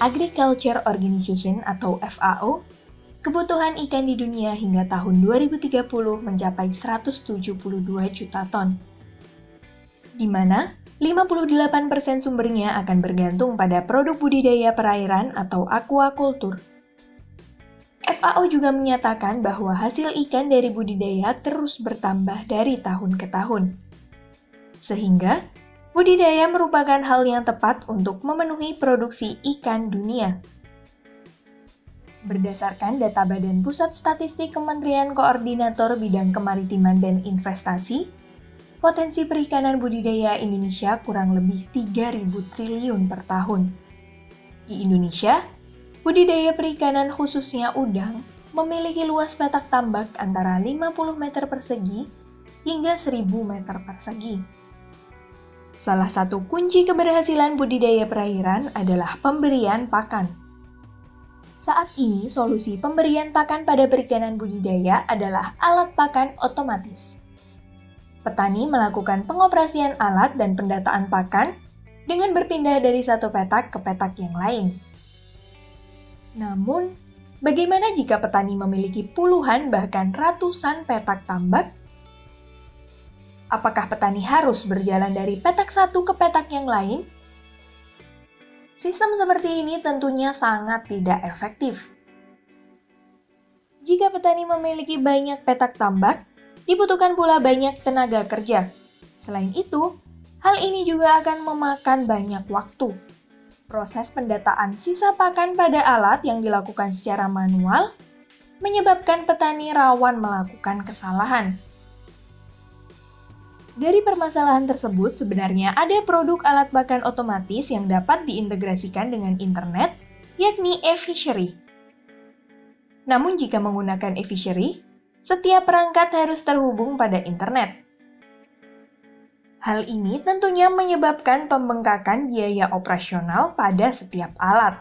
Agriculture Organization atau FAO, kebutuhan ikan di dunia hingga tahun 2030 mencapai 172 juta ton, di mana 58% sumbernya akan bergantung pada produk budidaya perairan atau aquaculture. FAO juga menyatakan bahwa hasil ikan dari budidaya terus bertambah dari tahun ke tahun. Sehingga, budidaya merupakan hal yang tepat untuk memenuhi produksi ikan dunia. Berdasarkan data Badan Pusat Statistik Kementerian Koordinator Bidang Kemaritiman dan Investasi, potensi perikanan budidaya Indonesia kurang lebih 3.000 triliun per tahun. Di Indonesia, budidaya perikanan khususnya udang memiliki luas petak tambak antara 50 meter persegi hingga 1.000 meter persegi. Salah satu kunci keberhasilan budidaya perairan adalah pemberian pakan. Saat ini, solusi pemberian pakan pada perikanan budidaya adalah alat pakan otomatis. Petani melakukan pengoperasian alat dan pendataan pakan dengan berpindah dari satu petak ke petak yang lain. Namun, bagaimana jika petani memiliki puluhan bahkan ratusan petak tambak? Apakah petani harus berjalan dari petak satu ke petak yang lain? Sistem seperti ini tentunya sangat tidak efektif. Jika petani memiliki banyak petak tambak, dibutuhkan pula banyak tenaga kerja. Selain itu, hal ini juga akan memakan banyak waktu. Proses pendataan sisa pakan pada alat yang dilakukan secara manual menyebabkan petani rawan melakukan kesalahan. Dari permasalahan tersebut, sebenarnya ada produk alat pakan otomatis yang dapat diintegrasikan dengan internet, yakni e-fishery. Namun jika menggunakan e-fishery, setiap perangkat harus terhubung pada internet. Hal ini tentunya menyebabkan pembengkakan biaya operasional pada setiap alat.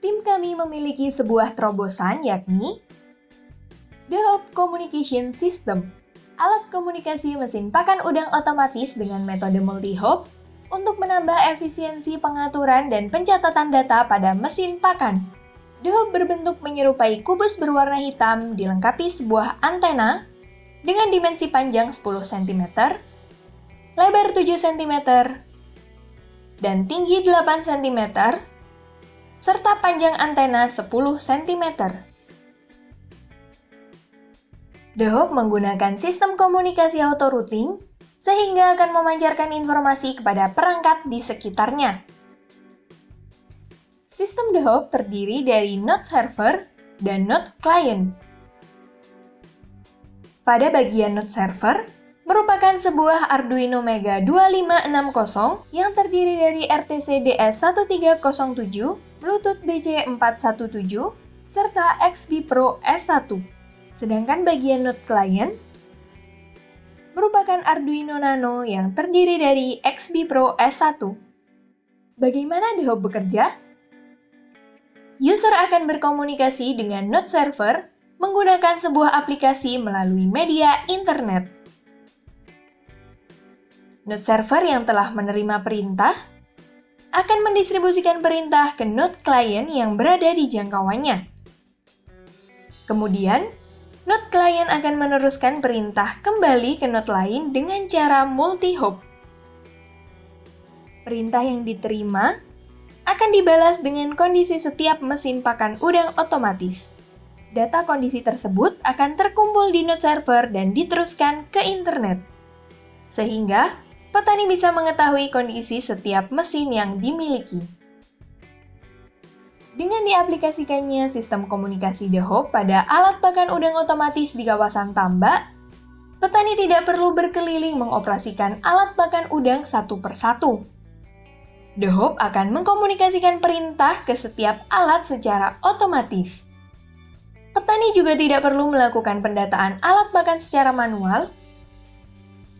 Tim kami memiliki sebuah terobosan yakni The Hub Communication System, alat komunikasi mesin pakan udang otomatis dengan metode multi-hop untuk menambah efisiensi pengaturan dan pencatatan data pada mesin pakan. The Hub berbentuk menyerupai kubus berwarna hitam dilengkapi sebuah antena dengan dimensi panjang 10 cm, lebar 7 cm, dan tinggi 8 cm, serta panjang antena 10 cm. The Hub menggunakan sistem komunikasi auto-routing sehingga akan memancarkan informasi kepada perangkat di sekitarnya. Sistem The Hub terdiri dari node server dan node client. Pada bagian node server, merupakan sebuah Arduino Mega 2560 yang terdiri dari RTC DS1307, Bluetooth BC417, serta XB Pro S1. Sedangkan bagian node client merupakan Arduino Nano yang terdiri dari XB Pro S1. Bagaimana The Hub bekerja? User akan berkomunikasi dengan node server menggunakan sebuah aplikasi melalui media internet. Node server yang telah menerima perintah akan mendistribusikan perintah ke node client yang berada di jangkauannya. Kemudian, node client akan meneruskan perintah kembali ke node lain dengan cara multi-hop. Perintah yang diterima akan dibalas dengan kondisi setiap mesin pakan udang otomatis. Data kondisi tersebut akan terkumpul di node server dan diteruskan ke internet. Sehingga, petani bisa mengetahui kondisi setiap mesin yang dimiliki. Dengan diaplikasikannya sistem komunikasi The Hub pada alat pakan udang otomatis di kawasan tambak, petani tidak perlu berkeliling mengoperasikan alat pakan udang satu persatu. The Hub akan mengkomunikasikan perintah ke setiap alat secara otomatis. Petani juga tidak perlu melakukan pendataan alat pakan secara manual,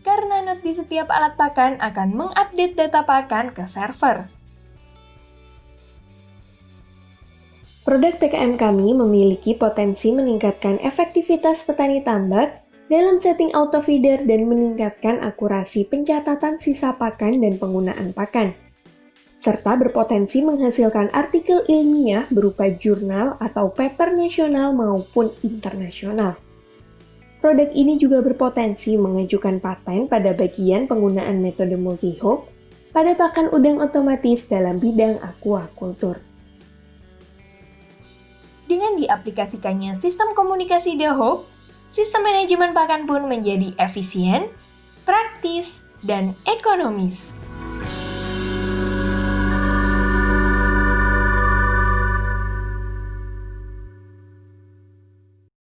karena node di setiap alat pakan akan mengupdate data pakan ke server. Produk PKM kami memiliki potensi meningkatkan efektivitas petani tambak dalam setting auto feeder dan meningkatkan akurasi pencatatan sisa pakan dan penggunaan pakan. serta berpotensi menghasilkan artikel ilmiah berupa jurnal atau paper nasional maupun internasional. Produk ini juga berpotensi mengajukan paten pada bagian penggunaan metode multi-hop pada pakan udang otomatis dalam bidang aquaculture. Dengan diaplikasikannya sistem komunikasi The Hope, sistem manajemen pakan pun menjadi efisien, praktis, dan ekonomis.